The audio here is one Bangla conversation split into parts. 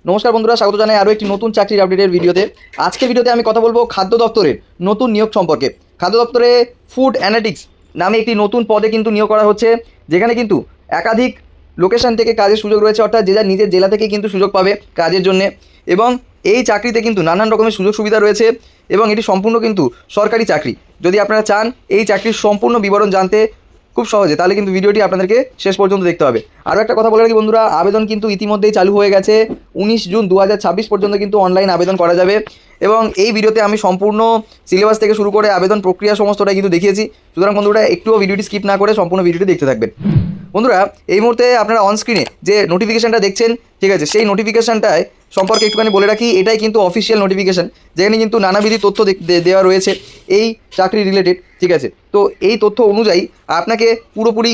নমস্কার বন্ধুরা, স্বাগত জানাই আরও একটি নতুন চাকরির আপডেটের ভিডিওতে। আজকের ভিডিওতে আমি কথা বলবো খাদ্য দপ্তরের নতুন নিয়োগ সম্পর্কে। খাদ্য দপ্তরে ফুড অ্যানালিটিক্স নামে একটি নতুন পদে কিন্তু নিয়োগ করা হচ্ছে, যেখানে কিন্তু একাধিক লোকেশন থেকে কাজের সুযোগ রয়েছে, অর্থাৎ যে যার নিজের জেলা থেকে কিন্তু সুযোগ পাবে কাজের জন্যে। এবং এই চাকরিতে কিন্তু নানান রকমের সুযোগ সুবিধা রয়েছে এবং এটি সম্পূর্ণ কিন্তু সরকারি চাকরি। যদি আপনারা চান এই চাকরির সম্পূর্ণ বিবরণ জানতে খুব সহজে, তাহলে কিন্তু ভিডিওটি আপনাদেরকে শেষ পর্যন্ত দেখতে হবে। আরও একটা কথা বলে রাখি বন্ধুরা, আবেদন কিন্তু ইতিমধ্যেই চালু হয়ে গেছে। 19 জুন 2026 পর্যন্ত কিন্তু অনলাইন আবেদন করা যাবে এবং এই ভিডিওতে আমি সম্পূর্ণ সিলেবাস থেকে শুরু করে আবেদন প্রক্রিয়া সমস্তটাই কিন্তু দেখিয়েছি। সুতরাং বন্ধুরা একটুও ভিডিওটি স্কিপ না করে সম্পূর্ণ ভিডিওটি দেখতে থাকবেন। বন্ধুরা, এই মুহূর্তে আপনারা অন স্ক্রিনে যে নোটিফিকেশানটা দেখছেন, ঠিক আছে, সেই নোটিফিকেশানটায় সম্পর্কে একটুখানি বলে রাখি। এটাই কিন্তু অফিসিয়াল নোটিফিকেশান, যেখানে কিন্তু নানাবিধি তথ্য দেওয়া রয়েছে এই চাকরি রিলেটেড, ঠিক আছে। তো এই তথ্য অনুযায়ী আপনাকে পুরোপুরি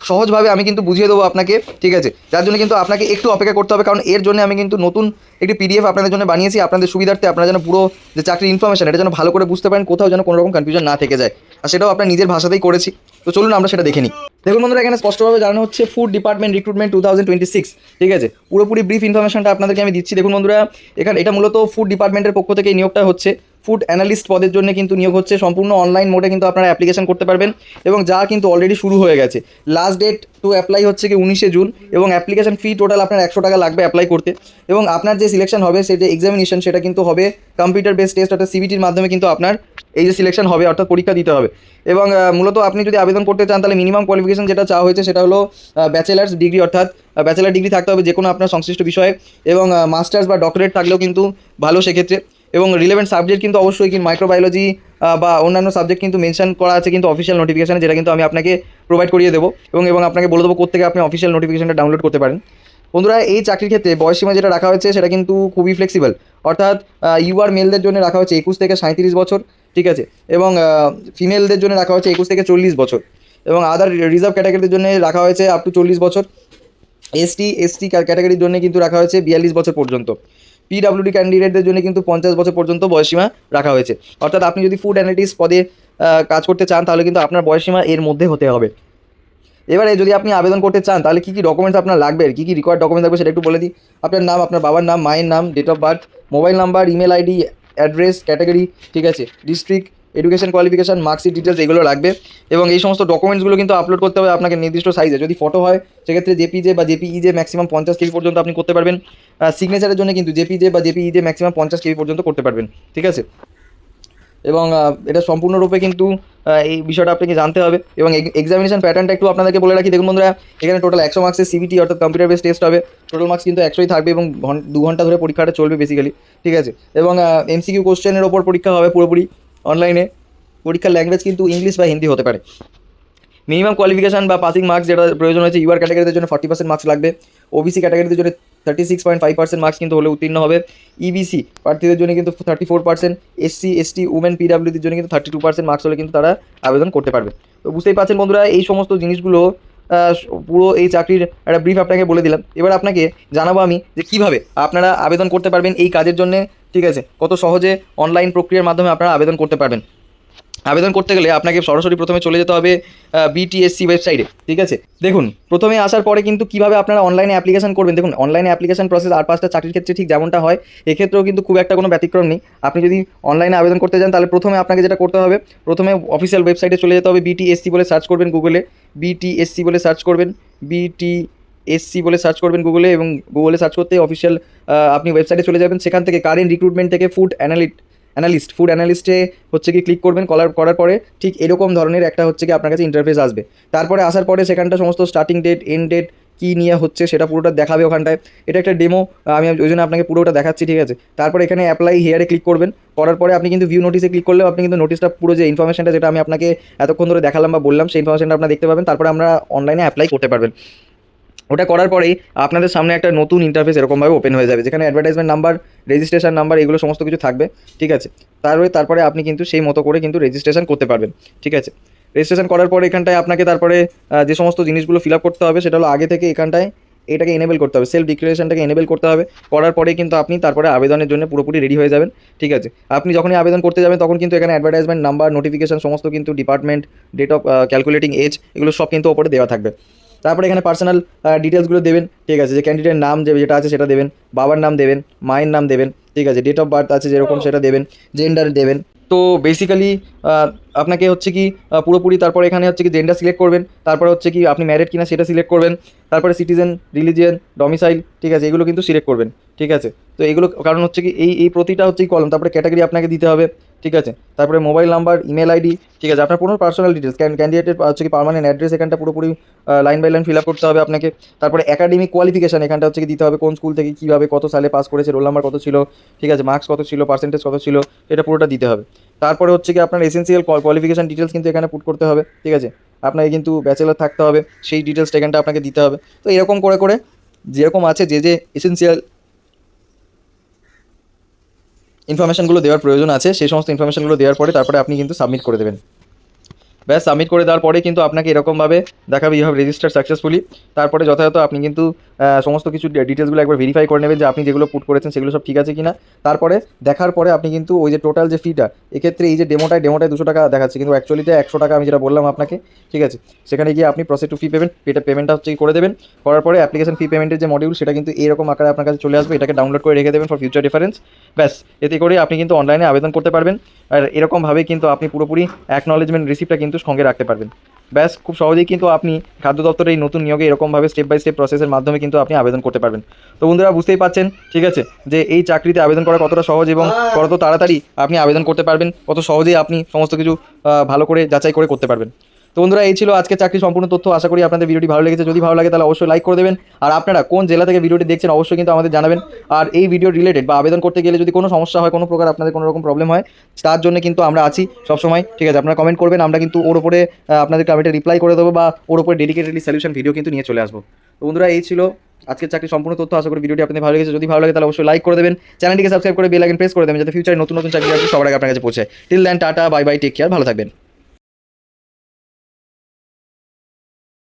সহজভাবে আমি কিন্তু বুঝিয়ে দেবো আপনাকে, ঠিক আছে। যার জন্য কিন্তু আপনাকে একটু অপেক্ষা করতে হবে, কারণ এর জন্য আমি কিন্তু নতুন একটি পিডিএফ আপনাদের জন্য বানিয়েছি, আপনাদের সুবিধার্থে। আপনারা যেন পুরো যে চাকরির ইনফরমেশন এটা যেন ভালো করে বুঝতে পারেন, কোথাও যেন কোনো রকম কনফিউশন না থেকে যায়, আর সেটাও আপনার নিজের ভাষাতেই করেছি। তো চলুন আমরা সেটা দেখে নিই। দেখুন বন্ধুরা, এখানে স্পষ্টভাবে জানানো হচ্ছে ফুড ডিপার্টমেন্ট রিক্রুটমেন্ট 2026, ঠিক আছে। পুরোপুরি ব্রিফ ইনফরমেশনটা আপনাদেরকে আমি দিচ্ছি। দেখুন বন্ধুরা, এখানে এটা মূলত ফুড ডিপার্টমেন্টের পক্ষ থেকে এই নিয়োগটা হচ্ছে। ফুড অ্যানালিস্ট পদের জন্য কিন্তু নিয়োগ হচ্ছে, সম্পূর্ণ অনলাইন মোডে কিন্তু আপনারা অ্যাপ্লিকেশন করতে পারবেন এবং যা কিন্তু অলরেডি শুরু হয়ে গেছে। লাস্ট ডেট টু অ্যাপ্লাই হচ্ছে কি 19 জুন এবং অ্যাপ্লিকেশন ফি টোটাল আপনার 100 টাকা লাগবে অ্যাপ্লাই করতে। এবং আপনার যে সিলেকশন হবে, সেই যে এক্সামিনেশন, সেটা কিন্তু হবে কম্পিউটার বেসড টেস্ট, অর্থাৎ সিবিটির মাধ্যমে কিন্তু আপনার এই যে সিলেকশন হবে, অর্থাৎ পরীক্ষা দিতে হবে। এবং মূলত আপনি যদি আবেদন করতে চান, তাহলে মিনিমাম কোয়ালিফিকেশন যেটা চাওয়া হয়েছে সেটা হলো ব্যাচেলার্স ডিগ্রি, অর্থাৎ ব্যাচেলার ডিগ্রি থাকতে হবে যে কোনো আপনার সংশ্লিষ্ট বিষয়ে, এবং মাস্টার্স বা ডক্টরেট থাকলেও কিন্তু ভালো সেক্ষেত্রে। এবং রিলেভেন্ট সাবজেক্ট কিন্তু অবশ্যই কিন্তু মাইক্রোবায়োলজি বা অন্যান্য সাবজেক্ট কিন্তু মেনশন করা আছে কিন্তু অফিসিয়াল নোটিফিকেশানে, যেটা কিন্তু আমি আপনাকে প্রোভাইড করিয়ে দেবো এবং আপনাকে বলে দেবো কোত্থেকে আপনি অফিসিয়াল নোটিফিকেশানটা ডাউনলোড করতে পারেন। বন্ধুরা, এই চাকরির ক্ষেত্রে বয়সীমা যেটা রাখা হয়েছে সেটা কিন্তু খুবই ফ্লেক্সিবল, অর্থাৎ ইউআর মেলদের জন্য রাখা হচ্ছে 21 থেকে 37 বছর, ঠিক আছে। এবং ফিমেলদের জন্য রাখা হচ্ছে 21 থেকে 40 বছর, এবং আদার রিজার্ভ ক্যাটাগরির জন্য রাখা হয়েছে আপ টু 40 বছর। এসটি ক্যাটাগরির জন্য কিন্তু রাখা হয়েছে 42 বছর পর্যন্ত। পিডাব্লিউডি ক্যান্ডিডেটদের জন্য কিন্তু 50 বছর পর্যন্ত বয়সীমা রাখা হয়েছে। অর্থাৎ আপনি যদি ফুড অ্যানালিটিক্স পদে কাজ করতে চান, তাহলে কিন্তু আপনার বয়সীমা এর মধ্যে হতে হবে। এবারে যদি আপনি আবেদন করতে চান, তাহলে কী কী ডকুমেন্টস আপনার লাগবে, কী কী রিকোয়ার্ড ডকুমেন্টস লাগবে সেটা একটু বলে দিই। আপনার নাম, আপনার বাবার নাম, মায়ের নাম, date of birth, mobile number, email ID, address, category, ঠিক আছে, district, education qualification, marksheet details, এগুলো লাগবে। এবং এই সমস্ত ডকুমেন্টসগুলো কিন্তু আপলোড করতে হবে আপনাকে নির্দিষ্ট সাইজে। যদি ফটো হয় সেক্ষেত্রে জেপিজে বা জেপিইজে ম্যাক্সিমাম 50 কেবি পর্যন্ত আপনি করতে পারবেন। সিগনেচারের জন্য কিন্তু জেপিজে বা জেপিইজে ম্যাক্সিমাম 50 কেবি পর্যন্ত করতে পারবেন, ঠিক আছে। এবং এটা সম্পূর্ণরূপে কিন্তু এই বিষয়টা আপনাকে জানতে হবে। এবং এক্সামিনেশন প্যাটার্নটা একটু আপনাদেরকে বলে রাখি। দেখুন বন্ধুরা, এখানে টোটাল 100 মার্কসের সিবিটি, অর্থাৎ কম্পিউটার বেস টেস্ট হবে। টোটাল মার্কস কিন্তু 100ই থাকবে এবং 2 ঘন্টা ধরে পরীক্ষাটা চলবে বেসিক্যালি, ঠিক আছে। এবং এমসিকিউ কোশ্চেনের ওপর পরীক্ষা হবে পুরোপুরি অনলাইনে। পরীক্ষার ল্যাঙ্গুয়েজ কিন্তু ইংলিশ বা হিন্দি হতে পারে। মিনিমাম কোয়ালিফিকেশান বা পাসিং মার্কস যেটা প্রয়োজন হয়েছে, ইউআর ক্যাটাগরিদের জন্য 40% মার্কস লাগবে। ওবিসি ক্যাটাগরিদের জন্য 36.5% মার্কস কিন্তু হলে উত্তীর্ণ হবে। ইবিসি প্রার্থীদের জন্য কিন্তু 34%, এসসি এসটি উমেন পিডাব্লিউডির জন্য কিন্তু 32% মার্কস হলে কিন্তু তারা আবেদন করতে পারবে। তো বুঝতেই পারছেন বন্ধুরা, এই সমস্ত জিনিসগুলো পুরো এই চাকরির একটা ব্রিফ আপনাকে বলে দিলাম। এবার আপনাকে জানাবো আমি যে কীভাবে আপনারা আবেদন করতে পারবেন এই কাজের জন্যে, ঠিক আছে। কত সহজে অনলাইন প্রক্রিয়ার মাধ্যমে আপনারা আবেদন করতে পারবেন। আবেদন করতে গেলে আপনাকে সরাসরি প্রথমে চলে যেতে হবে বিটিএসসি ওয়েবসাইটে, ঠিক আছে। দেখুন, প্রথমে আসার পরে কিন্তু কীভাবে আপনারা অনলাইনে অ্যাপ্লিকেশন করবেন। দেখুন, অনলাইনে অ্যাপ্লিকেশন প্রসেস আর 5টা চাকরির ক্ষেত্রে ঠিক যেমনটা হয়, এক্ষেত্রেও কিন্তু খুব একটা কোনো ব্যতিক্রম নেই। আপনি যদি অনলাইনে আবেদন করতে যান, তাহলে প্রথমে আপনাকে যেটা করতে হবে, প্রথমে অফিসিয়াল ওয়েবসাইটে চলে যেতে হবে। বিটিএসসি বলে সার্চ করবেন গুগলে, বিটিএসসি বলে সার্চ করবেন, বিটিএসসি বলে সার্চ করবেন গুগলে, এবং গুগলে সার্চ করতে অফিসিয়াল আপনি ওয়েবসাইটে চলে যাবেন। সেখান থেকে কারেন্ট রিক্রুটমেন্ট থেকে ফুড অ্যানালিস্টে হচ্ছে কি ক্লিক করবেন। করার পরে ঠিক এরকম ধরনের একটা হচ্ছে কি আপনার কাছে ইন্টারফেস আসবে। তারপরে আসার পরে সেখানটা সমস্ত স্টার্টিং ডেট, এন্ড ডেট কী নিয়ে হচ্ছে সেটা পুরোটা দেখাবে ওখানটায়। এটা একটা ডেমো, আমি ওই জন্য আপনাকে পুরোটা দেখাচ্ছি, ঠিক আছে। তারপরে এখানে অ্যাপ্লাই হিয়ারে ক্লিক করবেন। করার পরে আপনি কিন্তু ভিউ নোটিসে ক্লিক করলেও আপনি কিন্তু নোটিসটা পুরো যে ইনফরমেশনটা যেটা আমি আপনাকে এতক্ষণ ধরে দেখালাম বা বললাম, সেই ইনফরমেশনটা আপনারা দেখতে পাবেন। তারপরে আমরা অনলাইনে অ্যাপ্লাই করতে পারবেন। ওটা করার পরেই আপনাদের সামনে একটা নতুন ইন্টারফেস এরকমভাবে ওপেন হয়ে যাবে, যেখানে অ্যাডভার্টাইজমেন্ট নাম্বার, রেজিস্ট্রেশন নাম্বার, এগুলো সমস্ত কিছু থাকবে, ঠিক আছে। তারপরে আপনি কিন্তু সেই মতো করে কিন্তু রেজিস্ট্রেশন করতে পারবেন, ঠিক আছে। রেজিস্ট্রেশন করার পরে এখানটায় আপনাকে তারপরে যে সমস্ত জিনিসগুলো ফিল আপ করতে হবে, সেটা হলো আগে থেকে এখানটায় এটাকে এনেবেল করতে হবে, সেলফ ডিক্লারেশনটাকে এনেবেল করতে হবে। করার পরে কিন্তু আপনি তারপরে আবেদনের জন্য পুরোপুরি রেডি হয়ে যাবেন, ঠিক আছে। আপনি যখনই আবেদন করতে যাবেন, তখন কিন্তু এখানে অ্যাডভার্টাইজমেন্ট নাম্বার, নোটিফিকেশন সমস্ত কিন্তু department, date of calculating age, এগুলো সব কিন্তু ওপরে দেওয়া থাকবে। তারপরে এখানে পার্সোনাল ডিটেলসগুলো দেবেন, ঠিক আছে, যে ক্যান্ডিডেটের নাম যেটা আছে সেটা দেবেন, বাবার নাম দেবেন, মায়ের নাম দেবেন, ঠিক আছে, ডেট অফ বার্থ আছে যেরকম সেটা দেবেন, জেন্ডার দেবেন। তো বেসিক্যালি আপনাকে হচ্ছে কি পুরোপুরি তারপরে এখানে হচ্ছে কি জেন্ডার সিলেক্ট করবেন, তারপরে হচ্ছে কি আপনি ম্যারিড কিনা সেটা সিলেক্ট করবেন, তারপরে সিটিজেন, রিলিজিয়ান, ডমিসাইল, ঠিক আছে, এগুলো কিন্তু সিলেক্ট করবেন, ঠিক আছে। তো এগুলো কারণ হচ্ছে কি এই প্রতিটা হচ্ছে কি কলম, তারপরে ক্যাটাগরি আপনাকে দিতে হবে, ঠিক আছে, তারপরে মোবাইল নাম্বার, ইমেল আইডি, ঠিক আছে, আপনার পুরো পার্সোনাল ডিটেলস, ক্যান্ডিডেটের হচ্ছে কি পার্মানেন্ট অ্যাড্রেস এখানটা পুরোপুরি line by line fill up করতে হবে আপনাকে। তারপরে একাডেমিক কোয়ালিফিকেশান এখানটা হচ্ছে কি দিতে হবে, কোন স্কুল থেকে কীভাবে কত সালে পাস করেছে, রোল নাম্বার কত ছিল, ঠিক আছে, মার্কস কত ছিল, পার্সেন্টেজ কত ছিল, এটা পুরোটা দিতে হবে। তারপরে হচ্ছে কি আপনার এসেন্সিয়াল কোয়ালিফিকেশান ডিটেলস কিন্তু এখানে পুট করতে হবে, ঠিক আছে, আপনাকে কিন্তু ব্যাচেলার থাকতে হবে, সেই ডিটেলসটা এখানটা আপনাকে দিতে হবে। তো এরকম করে করে যেরকম আছে যে এসেন্সিয়াল ইনফরমেশনগুলো দেওয়ার প্রয়োজন আছে সেই সমস্ত ইনফরমেশনগুলো দেওয়ার পরে তারপরে আপনি কিন্তু সাবমিট করে দেবেন। ব্যাস সাবমিট করে দেওয়ার পরে কিন্তু আপনাকে এরকমভাবে দেখাবে ইউ হ্যাভ রেজিস্টার সাকসেসফুলি। তারপরে যথাযথ আপনি কিন্তু সমস্ত কিছু ডিটেলসগুলো একবার ভেরিফাই করে নেবেন যে আপনি যেগুলো পুট করেছেন সেগুলো সব ঠিক আছে কি না। তারপরে দেখার পরে আপনি কিন্তু ওই যে টোটাল যে ফিটা, এক্ষেত্রে এই যে ডেমোটায় 200 টাকা দেখাচ্ছে, কিন্তু অ্যাকচুয়ালিতে 100 টাকা আমি যেটা বললাম আপনাকে, ঠিক আছে, সেখানে গিয়ে আপনি প্রসেস টু ফি পেমেন্টটা হচ্ছে করে দেবেন। করার পরে অ্যাপ্লিকেশন ফি পেমেন্টের যে মডিউল সেটা কিন্তু এরকম আকারে আপনার কাছে চলে আসবে, এটাকে ডাউনলোড করে রেখে দেবেন ফর ফিউচার রেফারেন্স। ব্যাস এতে করে আপনি কিন্তু অনলাইনে আবেদন করতে পারবেন, আর এরকমভাবে কিন্তু আপনি পুরোপুরি অ্যাকনলেজমেন্ট রিসিপ্টটা কিন্তু সঙ্গে রাখতে পারবেন। ব্যাস খুব সহজেই কিন্তু আপনি খাদ্য দপ্তরের এই নতুন নিয়োগে এরকমভাবে স্টেপ বাই স্টেপ প্রসেসের মাধ্যমে কিন্তু আপনি আবেদন করতে পারবেন। তো বন্ধুরা বুঝতেই পাচ্ছেন, ঠিক আছে, যে এই চাকরিতে আবেদন করা কতটা সহজ এবং কত তাড়াতাড়ি আপনি আবেদন করতে পারবেন, কত সহজেই আপনি সমস্ত কিছু ভালো করে যাচাই করে করতে পারবেন। তো বন্ধুরা এই ছিল আজকে চাকরির সম্পূর্ণ তথ্য। আশা করি আপনাদের ভিডিওটি ভালো লেগেছে। যদি ভালো লাগে তাহলে অবশ্যই লাইক করে দেবেন। আর আপনারা কোন জেলা থেকে ভিডিওটি দেখছেন অবশ্যই কিন্তু আমাদের জানাবেন। আর এই ভিডিও রিলেটেড বা আবেদন করতে গেলে যদি কোনো সমস্যা হয়, কোনো প্রকার আপনাদের কোনো রকম প্রবলেম হয়, তার জন্য কিন্তু আমরা আছি সবসময়, ঠিক আছে। আপনারা কমেন্ট করবেন, আমরা কিন্তু ওর উপরে আপনাদেরকে আমি রিপ্লাই করে দেবো বা ওর উপরে ডেডিকেটেডলি সলিউশন ভিডিও কিন্তু নিয়ে চলে আসবো। তো বন্ধুরা এই ছিল আজকের চাকরির সম্পূর্ণ তথ্য। আশা করি ভিডিওটি আপনাদের ভালো লেগেছে। যদি ভালো লাগে তাহলে অবশ্যই লাইক করে দেবেন, চ্যানেলটিকে সাবস্ক্রাইব করে বেল আইকন প্রেস করে দেবেন যাতে ফিউচারে নতুন নতুন চাকরি আপনার সবার আগে আপনার কাছে পৌঁছায়। Till then tata, bye bye, take care, ভালো থাকবেন।